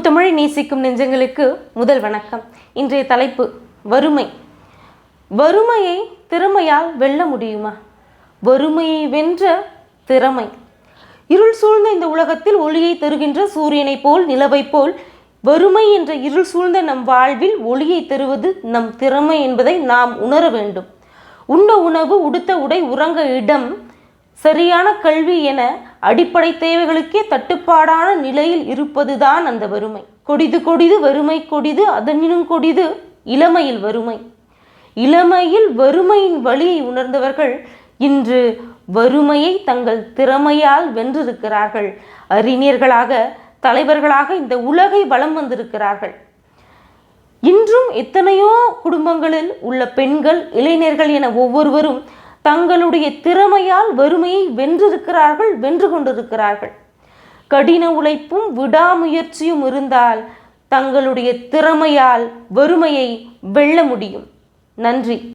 முத்தமிழை நேசிக்கும் நெஞ்சங்களுக்கு முதல் வணக்கம். இன்றைய தலைப்பு வறுமை. வறுமையை திறமையால் வெல்ல முடியுமா? வறுமையை வென்ற திறமை. இருள் சூழ்ந்த இந்த உலகத்தில் ஒளியை தருகின்ற சூரியனை போல், நிலவை போல், வறுமை என்ற இருள் சூழ்ந்த நம் வாழ்வில் ஒளியை தருவது நம் திறமை என்பதை நாம் உணர வேண்டும். உண்ண உணவு, உடுத்த உடை, உறங்க இடம், சரியான கல்வி என அடிப்படை தேவைகளுக்கே தட்டுப்பாடான நிலையில் இருப்பதுதான் அந்த வறுமை. கொடிது கொடிது வறுமை கொடிது, அதனினும் கொடிது இளமையில் வறுமை. இளமையில் வறுமையின் வலியை உணர்ந்தவர்கள் இன்று வறுமையை தங்கள் திறமையால் வென்றிருக்கிறார்கள். அறிஞர்களாக, தலைவர்களாக இந்த உலகை வலம் வந்திருக்கிறார்கள். இன்றும் எத்தனையோ குடும்பங்களில் உள்ள பெண்கள், இளைஞர்கள் என ஒவ்வொருவரும் தங்களுடைய திறமையால் வறுமையை வென்றிருக்கிறார்கள், வென்று கொண்டிருக்கிறார்கள். கடின உழைப்பும் விடாமுயற்சியும் இருந்தால் தங்களுடைய திறமையால் வறுமையை வெல்ல முடியும். நன்றி.